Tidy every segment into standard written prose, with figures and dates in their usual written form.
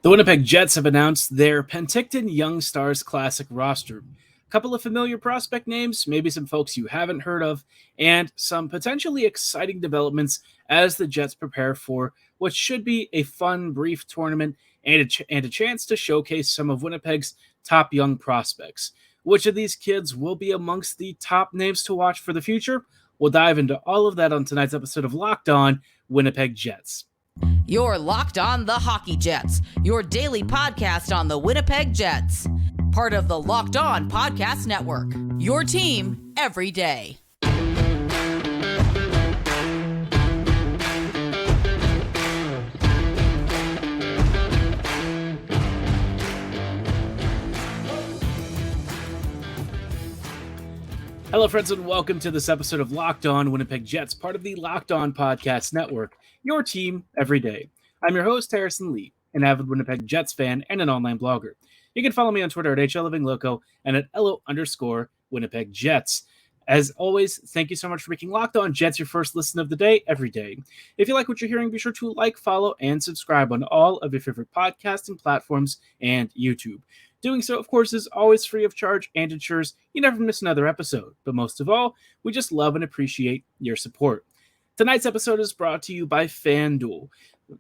The Winnipeg Jets have announced their Penticton Young Stars Classic roster. A couple of familiar prospect names, maybe some folks you haven't heard of, and some potentially exciting developments as the Jets prepare for what should be a fun, brief tournament and a chance to showcase some of Winnipeg's top young prospects. Which of these kids will be amongst the top names to watch for the future? We'll dive into all of that on tonight's episode of Locked On Winnipeg Jets. You're Locked On the Hockey Jets, your daily podcast on the Winnipeg Jets. Part of the Locked On Podcast Network, your team every day. Hello, friends, and welcome to this episode of Locked On Winnipeg Jets, part of the Locked On Podcast Network, your team every day. I'm your host, Harrison Lee, an avid Winnipeg Jets fan and an online blogger. You can follow me on Twitter at HLLivingLoco and at LO_Winnipeg Jets. As always, thank you so much for making Locked On Jets your first listen of the day every day. If you like what you're hearing, be sure to like, follow, and subscribe on all of your favorite podcasting platforms and YouTube. Doing so, of course, is always free of charge and ensures you never miss another episode. But most of all, we just love and appreciate your support. Tonight's episode is brought to you by FanDuel.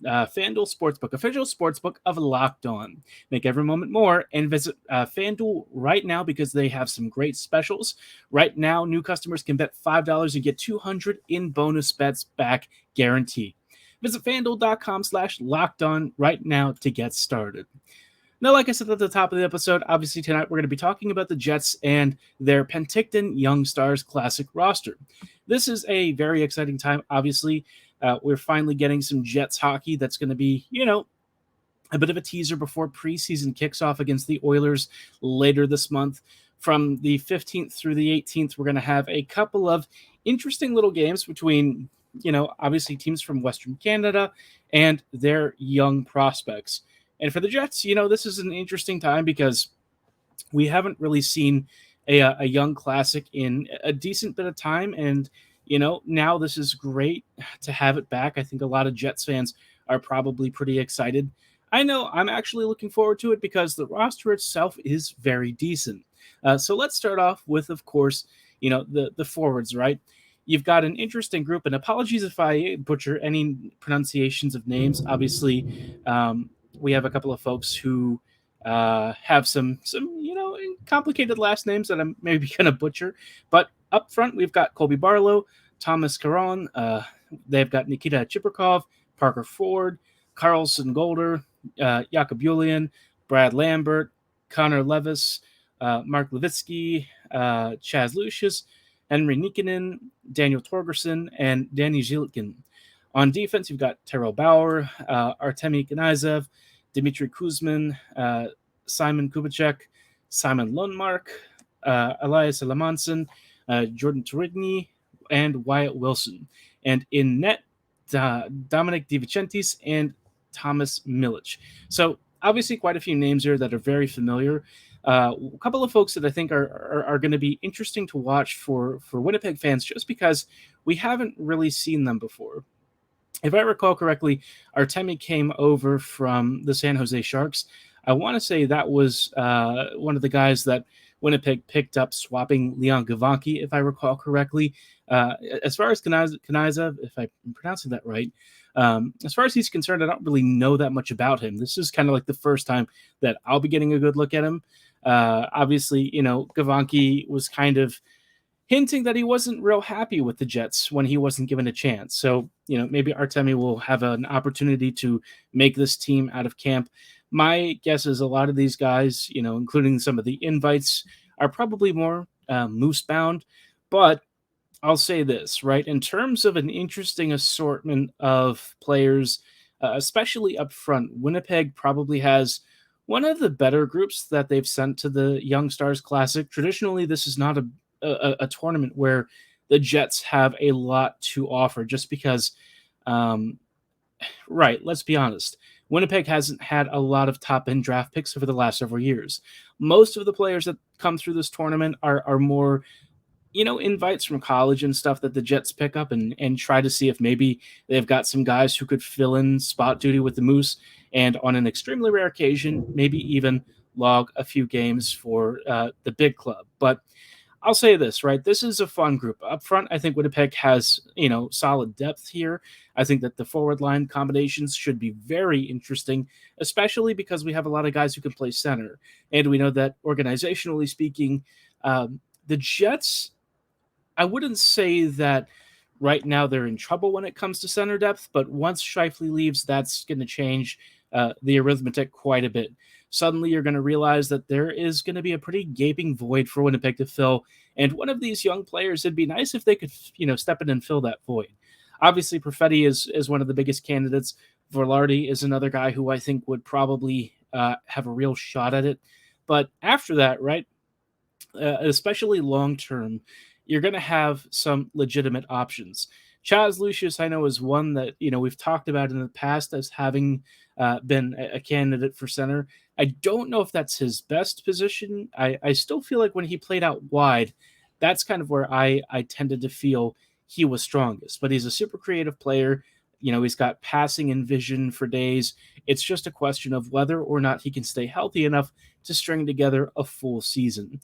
FanDuel Sportsbook, official sportsbook of Locked On. Make every moment more and visit FanDuel right now because they have some great specials. Right now, new customers can bet $5 and get $200 in bonus bets back guaranteed. Visit FanDuel.com/LockedOn right now to get started. Now, like I said at the top of the episode, obviously tonight we're going to be talking about the Jets and their Penticton Young Stars Classic roster. This is a very exciting time, obviously. We're finally getting some Jets hockey that's going to be, a bit of a teaser before preseason kicks off against the Oilers later this month. From the 15th through the 18th, we're going to have a couple of interesting little games between, obviously teams from Western Canada and their young prospects. And for the Jets, this is an interesting time because we haven't really seen a young classic in a decent bit of time. And, now this is great to have it back. I think a lot of Jets fans are probably pretty excited. I know I'm actually looking forward to it because the roster itself is very decent. So let's start off with, of course, the forwards, right? You've got an interesting group, and apologies if I butcher any pronunciations of names. Obviously, we have a couple of folks who have some complicated last names that I'm maybe going to butcher. But up front, we've got Colby Barlow, Thomas Caron. They've got Nikita Chiprikov, Parker Ford, Carlson Golder, Jakub Julian, Brad Lambert, Connor Levis, Mark Levitsky, Chaz Lucius, Henry Nikkanen, Daniel Torgerson, and Danny Zhilkin. On defense, you've got Terrell Bauer, Artemi Knyzev, Dmitry Kuzmin, Simon Kubicek, Simon Lundmark, Elias Lamanson, Jordan Turigny, and Wyatt Wilson. And in net, Dominic DiVincentis and Thomas Milic. So obviously quite a few names here that are very familiar. A couple of folks that I think are going to be interesting to watch for Winnipeg fans just because we haven't really seen them before. If I recall correctly, Artemi came over from the San Jose Sharks. I want to say that was one of the guys that Winnipeg picked up swapping Leon Gavanki, if I recall correctly. As far as Knyzev, if I'm pronouncing that right, as far as he's concerned, I don't really know that much about him. This is kind of like the first time that I'll be getting a good look at him. Obviously, Gavanki was kind of hinting that he wasn't real happy with the Jets when he wasn't given a chance. So, maybe Artemi will have an opportunity to make this team out of camp. My guess is a lot of these guys, including some of the invites, are probably more moose-bound. But I'll say this, right? In terms of an interesting assortment of players, especially up front, Winnipeg probably has one of the better groups that they've sent to the Young Stars Classic. Traditionally, this is not a tournament where the Jets have a lot to offer just because, right, let's be honest. Winnipeg hasn't had a lot of top-end draft picks over the last several years. Most of the players that come through this tournament are more invites from college and stuff that the Jets pick up and try to see if maybe they've got some guys who could fill in spot duty with the Moose, and on an extremely rare occasion, maybe even log a few games for the big club. But I'll say this, right? This is a fun group. Up front, I think Winnipeg has, solid depth here. I think that the forward line combinations should be very interesting, especially because we have a lot of guys who can play center. And we know that organizationally speaking, the Jets, I wouldn't say that right now they're in trouble when it comes to center depth, but once Scheifele leaves, that's going to change the arithmetic quite a bit. Suddenly you're going to realize that there is going to be a pretty gaping void for Winnipeg to fill. And one of these young players, it'd be nice if they could, step in and fill that void. Obviously, Perfetti is one of the biggest candidates. Velarde is another guy who I think would probably have a real shot at it. But after that, right, especially long term, you're going to have some legitimate options. Chaz Lucius, I know, is one that we've talked about in the past as having been a candidate for center. I don't know if that's his best position. I still feel like when he played out wide, that's kind of where I tended to feel he was strongest. But he's a super creative player. He's got passing and vision for days. It's just a question of whether or not he can stay healthy enough to string together a full season.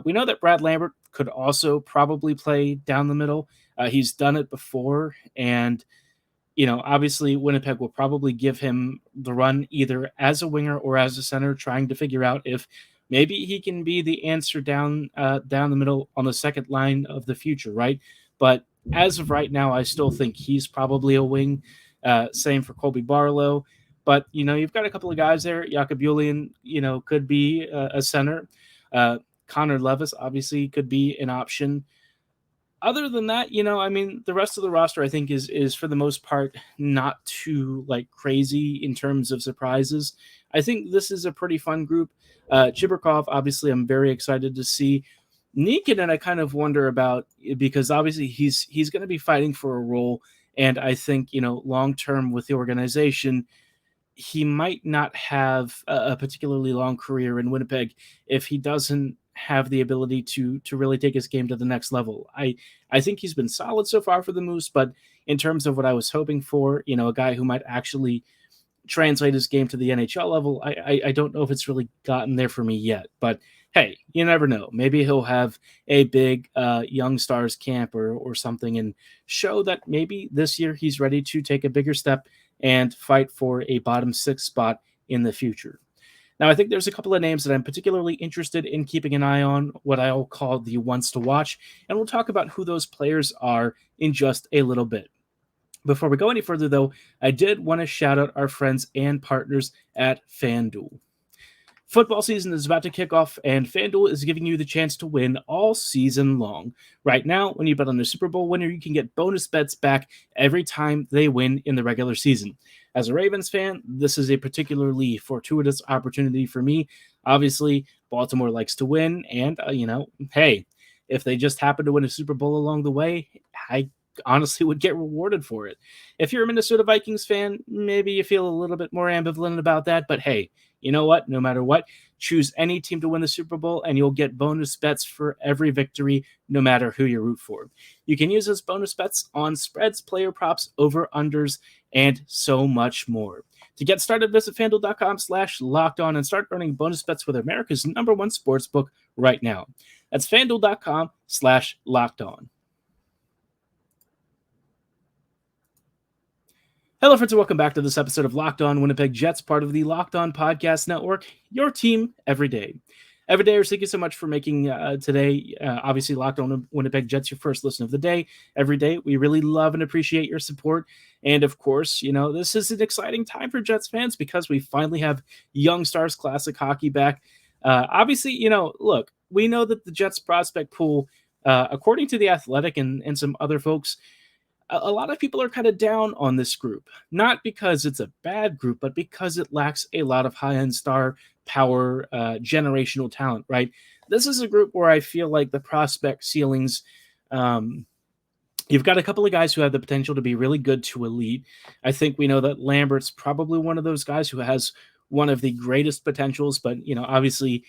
We know that Brad Lambert could also probably play down the middle. He's done it before, and obviously Winnipeg will probably give him the run either as a winger or as a center, trying to figure out if maybe he can be the answer down the middle on the second line of the future, right? But as of right now, I still think he's probably a wing. Same for Colby Barlow. But, you've got a couple of guys there. Jakob Julian, could be a center. Connor Levis obviously could be an option. Other than that, the rest of the roster I think is for the most part not too crazy in terms of surprises. I think this is a pretty fun group. Chibrikov, obviously, I'm very excited to see. Nikinen, I kind of wonder about, because obviously he's going to be fighting for a role, and I think long term with the organization, he might not have a particularly long career in Winnipeg if he doesn't have the ability to really take his game to the next level. I think he's been solid so far for the Moose, but in terms of what I was hoping for, a guy who might actually translate his game to the NHL level, I don't know if it's really gotten there for me yet. But hey, you never know. Maybe he'll have a big young stars camp or something and show that maybe this year he's ready to take a bigger step and fight for a bottom six spot in the future. Now, I think there's a couple of names that I'm particularly interested in keeping an eye on, what I'll call the ones to watch, and we'll talk about who those players are in just a little bit. Before we go any further, though, I did want to shout out our friends and partners at FanDuel. Football season is about to kick off, and FanDuel is giving you the chance to win all season long. Right now, when you bet on the Super Bowl winner, you can get bonus bets back every time they win in the regular season. As a Ravens fan, this is a particularly fortuitous opportunity for me. Obviously, Baltimore likes to win, and, hey, if they just happen to win a Super Bowl along the way, I honestly would get rewarded for it. If you're a Minnesota Vikings fan, maybe you feel a little bit more ambivalent about that, but hey, you know what? No matter what, choose any team to win the Super Bowl, and you'll get bonus bets for every victory, no matter who you root for. You can use those bonus bets on spreads, player props, over-unders, and so much more. To get started, visit FanDuel.com/lockedon and start earning bonus bets with America's #1 sportsbook right now. That's FanDuel.com/lockedon. Hello, friends, and welcome back to this episode of Locked On Winnipeg Jets, part of the Locked On Podcast Network, your team every day. Everydayers, thank you so much for making today, obviously, Locked On Winnipeg Jets your first listen of the day. Every day, we really love and appreciate your support. And, of course, this is an exciting time for Jets fans because we finally have Young Stars Classic hockey back. Obviously, look, we know that the Jets prospect pool, according to The Athletic and some other folks, a lot of people are kind of down on this group, not because it's a bad group, but because it lacks a lot of high-end star power, generational talent, right? This is a group where I feel like the prospect ceilings, you've got a couple of guys who have the potential to be really good to elite. I think we know that Lambert's probably one of those guys who has one of the greatest potentials, but, obviously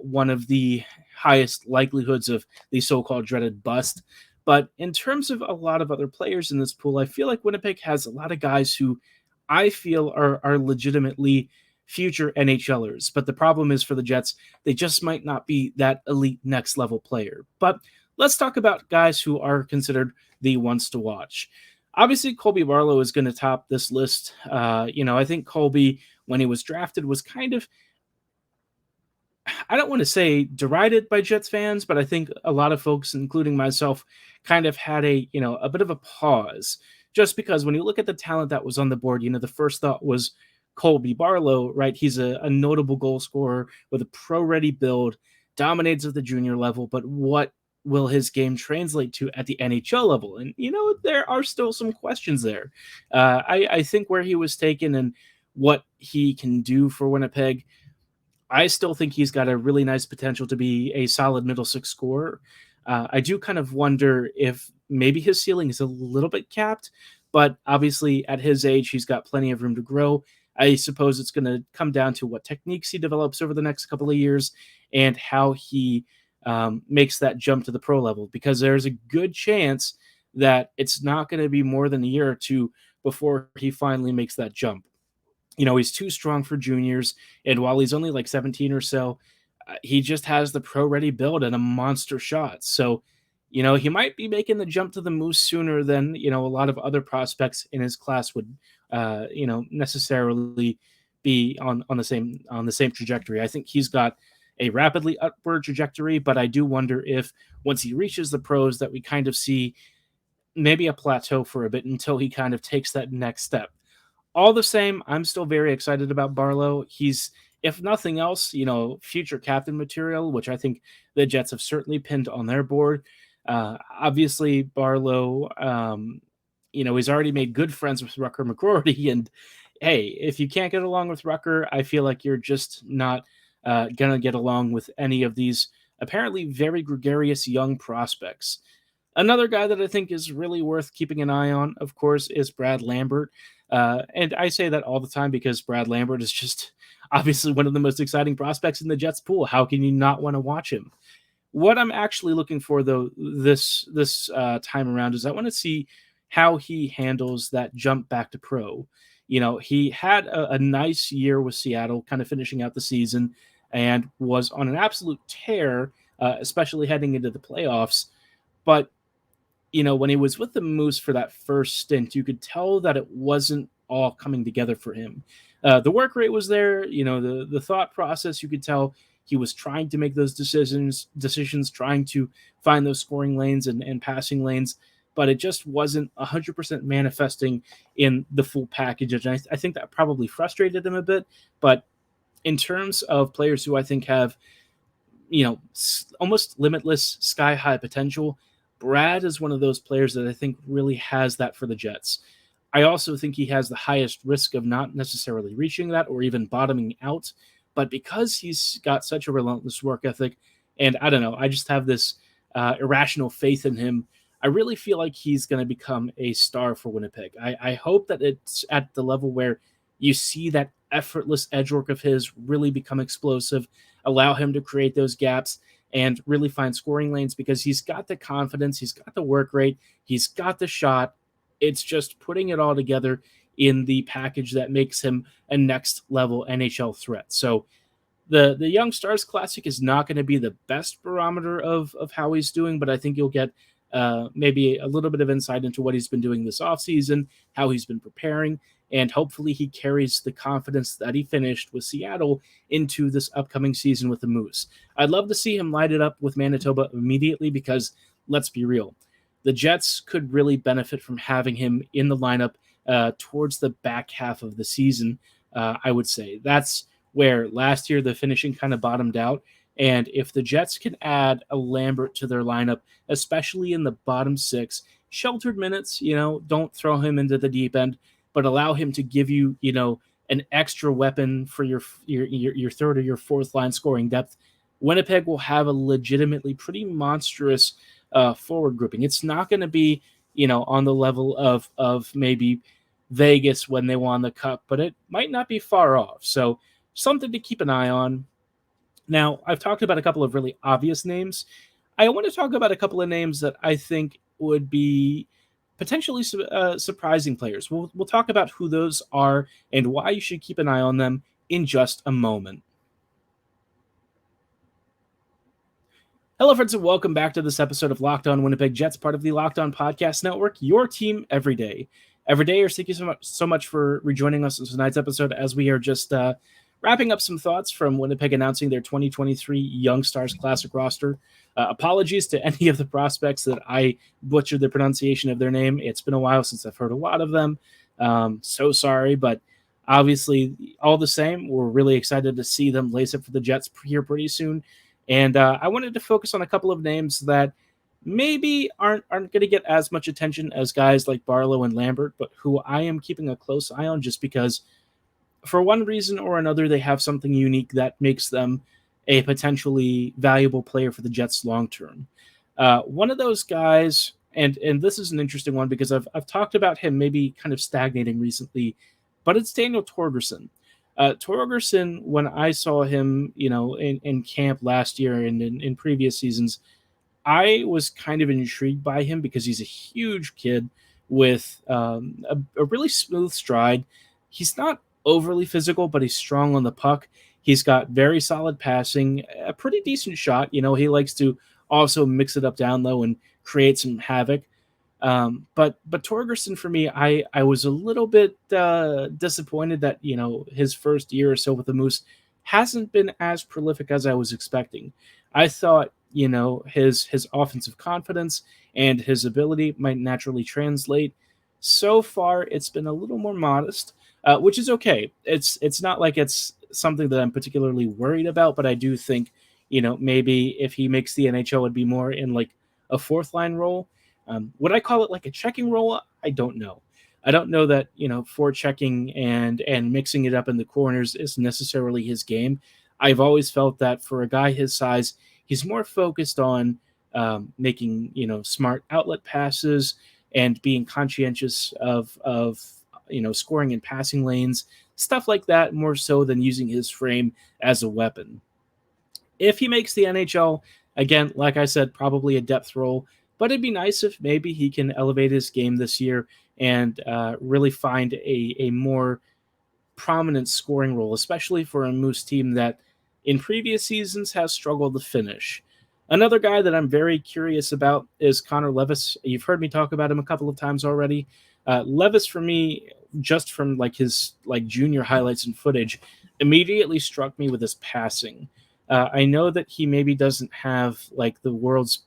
one of the highest likelihoods of the so-called dreaded bust. But in terms of a lot of other players in this pool, I feel like Winnipeg has a lot of guys who I feel are legitimately future NHLers. But the problem is for the Jets, they just might not be that elite next level player. But let's talk about guys who are considered the ones to watch. Obviously, Colby Barlow is going to top this list. I think Colby, when he was drafted, was kind of, I don't want to say derided by Jets fans, but I think a lot of folks, including myself, kind of had a bit of a pause, just because when you look at the talent that was on the board, the first thought was Colby Barlow, right? He's a notable goal scorer with a pro-ready build, dominates at the junior level, but what will his game translate to at the NHL level? And, there are still some questions there. I think where he was taken and what he can do for Winnipeg, I still think he's got a really nice potential to be a solid middle six scorer. I do kind of wonder if maybe his ceiling is a little bit capped, but obviously at his age, he's got plenty of room to grow. I suppose it's going to come down to what techniques he develops over the next couple of years and how he makes that jump to the pro level, because there's a good chance that it's not going to be more than a year or two before he finally makes that jump. He's too strong for juniors, and while he's only like 17 or so, he just has the pro-ready build and a monster shot. So, he might be making the jump to the Moose sooner than, a lot of other prospects in his class would, necessarily be on the same trajectory. I think he's got a rapidly upward trajectory, but I do wonder if once he reaches the pros that we kind of see maybe a plateau for a bit until he kind of takes that next step. All the same, I'm still very excited about Barlow. He's, if nothing else, future captain material, which I think the Jets have certainly pinned on their board. Obviously, Barlow, he's already made good friends with Rucker McGroarty. And hey, if you can't get along with Rucker, I feel like you're just not going to get along with any of these apparently very gregarious young prospects. Another guy that I think is really worth keeping an eye on, of course, is Brad Lambert. And I say that all the time because Brad Lambert is just obviously one of the most exciting prospects in the Jets pool. How can you not want to watch him? What I'm actually looking for, though, this time around is I want to see how he handles that jump back to pro. He had a nice year with Seattle, kind of finishing out the season, and was on an absolute tear, especially heading into the playoffs. But when he was with the Moose for that first stint, you could tell that it wasn't all coming together for him. The work rate was there, the thought process, you could tell he was trying to make those decisions, trying to find those scoring lanes and passing lanes, but it just wasn't 100% manifesting in the full package. And I think that probably frustrated him a bit. But in terms of players who I think have, almost limitless sky-high potential, Brad is one of those players that I think really has that for the Jets. I also think he has the highest risk of not necessarily reaching that or even bottoming out, but because he's got such a relentless work ethic, and I don't know, I just have this irrational faith in him, I really feel like he's going to become a star for Winnipeg. I hope that it's at the level where you see that effortless edge work of his really become explosive, allow him to create those gaps, and really find scoring lanes, because he's got the confidence, he's got the work rate, he's got the shot. It's just putting it all together in the package that makes him a next level NHL threat. So the Young Stars Classic is not going to be the best barometer of how he's doing, but I think you'll get maybe a little bit of insight into what he's been doing this offseason, how he's been preparing, and hopefully he carries the confidence that he finished with Seattle into this upcoming season with the Moose. I'd love to see him light it up with Manitoba immediately, because let's be real, the Jets could really benefit from having him in the lineup towards the back half of the season, I would say. That's where last year the finishing kind of bottomed out. And if the Jets can add a Lambert to their lineup, especially in the bottom six, sheltered minutes, don't throw him into the deep end, but allow him to give you, an extra weapon for your third or your fourth line scoring depth, Winnipeg will have a legitimately pretty monstrous forward grouping. It's not going to be, on the level of maybe Vegas when they won the Cup, but it might not be far off. So something to keep an eye on. Now, I've talked about a couple of really obvious names. I want to talk about a couple of names that I think would be potentially surprising players. We'll talk about who those are and why you should keep an eye on them in just a moment. Hello, friends, and welcome back to this episode of Locked On Winnipeg Jets, part of the Locked On Podcast Network, your team every day. Every day, thank you so much for rejoining us in tonight's episode as we are just wrapping up some thoughts from Winnipeg announcing their 2023 Young Stars Classic roster. Apologies to any of the prospects that I butchered the pronunciation of their name. It's been a while since I've heard a lot of them. So sorry, but obviously, all the same, we're really excited to see them lace up for the Jets here pretty soon. And I wanted to focus on a couple of names that maybe aren't going to get as much attention as guys like Barlow and Lambert, but who I am keeping a close eye on just because for one reason or another, they have something unique that makes them a potentially valuable player for the Jets long term. One of those guys, and this is an interesting one because I've talked about him maybe kind of stagnating recently, but it's Daniel Torgerson. Torgerson, when I saw him, in camp last year and in previous seasons, I was kind of intrigued by him because he's a huge kid with a really smooth stride. He's not overly physical, but he's strong on the puck. He's got very solid passing, a pretty decent shot. He likes to also mix it up down low and create some havoc. But Torgerson, for me, I was a little bit disappointed that his first year or so with the Moose hasn't been as prolific as I was expecting. I thought his offensive confidence and his ability might naturally translate. So far, it's been a little more modest, which is okay. It's not like it's something that I'm particularly worried about, but I do think maybe if he makes the NHL, it'd be more in like a fourth line role. Would I call it like a checking role? I don't know. I don't know that, forechecking and mixing it up in the corners is necessarily his game. I've always felt that for a guy his size, he's more focused on making, smart outlet passes and being conscientious of scoring in passing lanes, stuff like that, more so than using his frame as a weapon. If he makes the NHL, again, like I said, probably a depth role. But it'd be nice if maybe he can elevate his game this year and really find a more prominent scoring role, especially for a Moose team that in previous seasons has struggled to finish. Another guy that I'm very curious about is Connor Levis. You've heard me talk about him a couple of times already. Levis, for me, just from his junior highlights and footage, immediately struck me with his passing. I know that he maybe doesn't have the world's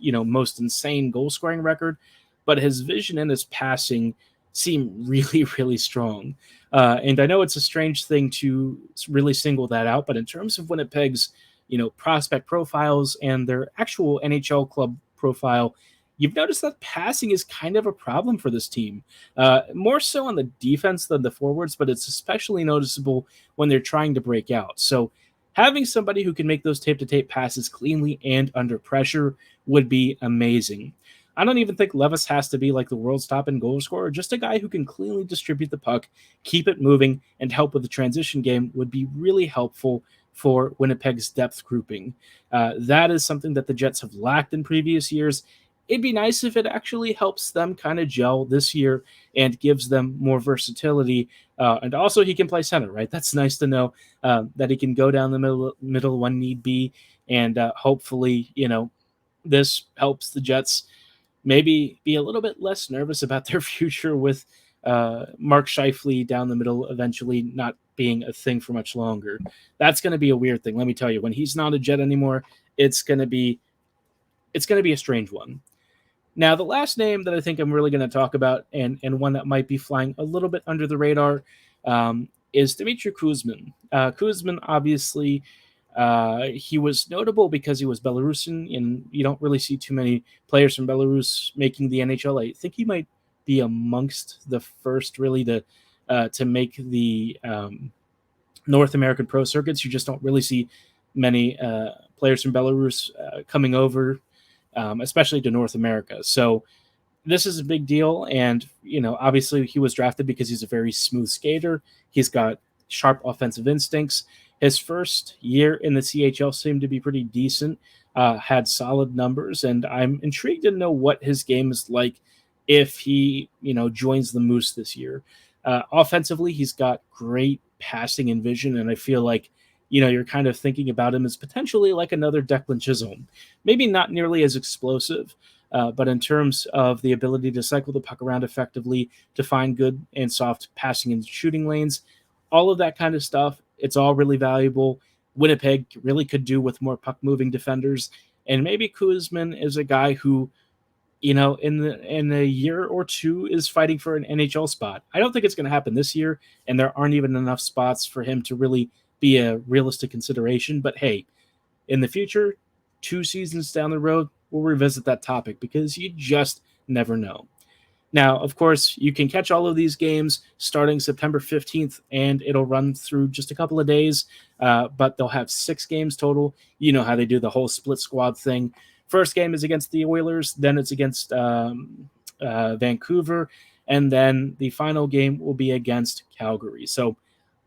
most insane goal scoring record, but his vision and his passing seem really, really strong. And I know it's a strange thing to really single that out, but in terms of Winnipeg's, prospect profiles and their actual NHL club profile, you've noticed that passing is kind of a problem for this team. More so on the defense than the forwards, but it's especially noticeable when they're trying to break out. So having somebody who can make those tape-to-tape passes cleanly and under pressure would be amazing. I don't even think Levis has to be the world's top end goal scorer. Just a guy who can cleanly distribute the puck, keep it moving, and help with the transition game would be really helpful for Winnipeg's depth grouping. That is something that the Jets have lacked in previous years. It'd be nice if it actually helps them kind of gel this year and gives them more versatility. And also he can play center, right? That's nice to know that he can go down the middle when need be. And hopefully, this helps the Jets maybe be a little bit less nervous about their future with Mark Scheifele down the middle eventually not being a thing for much longer. That's going to be a weird thing. Let me tell you, when he's not a Jet anymore, it's going to be a strange one. Now, the last name that I think I'm really going to talk about and one that might be flying a little bit under the radar is Dmitry Kuzmin. Kuzmin, obviously, he was notable because he was Belarusian, and you don't really see too many players from Belarus making the NHL. I think he might be amongst the first really to make the North American pro circuits. You just don't really see many players from Belarus coming over, especially to North America. So this is a big deal. And, obviously he was drafted because he's a very smooth skater. He's got sharp offensive instincts. His first year in the CHL seemed to be pretty decent, had solid numbers, and I'm intrigued to know what his game is like if he, joins the Moose this year. Offensively, he's got great passing and vision, and I feel like, you're kind of thinking about him as potentially like another Declan Chisholm. Maybe not nearly as explosive, but in terms of the ability to cycle the puck around effectively, to find good and soft passing and shooting lanes, all of that kind of stuff, it's all really valuable. Winnipeg really could do with more puck-moving defenders, and maybe Kuzman is a guy who, in a year or two is fighting for an NHL spot. I don't think it's going to happen this year, and there aren't even enough spots for him to really be a realistic consideration. But hey, in the future, 2 seasons down the road, we'll revisit that topic because you just never know. Now, of course, you can catch all of these games starting September 15th, and it'll run through just a couple of days, but they'll have 6 games total. You know how they do the whole split squad thing. First game is against the Oilers, then it's against Vancouver, and then the final game will be against Calgary. So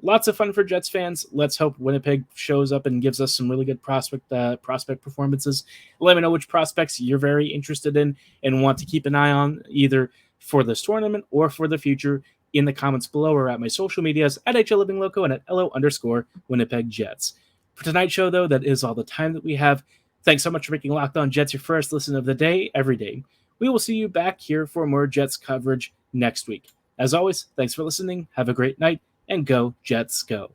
lots of fun for Jets fans. Let's hope Winnipeg shows up and gives us some really good prospect performances. Let me know which prospects you're very interested in and want to keep an eye on, either for this tournament or for the future, in the comments below or at my social medias at HLLivingLoco and at LO_Winnipeg Jets. For tonight's show, though, that is all the time that we have. Thanks so much for making Locked On Jets your first listen of the day, every day. We will see you back here for more Jets coverage next week. As always, thanks for listening. Have a great night, and go Jets go.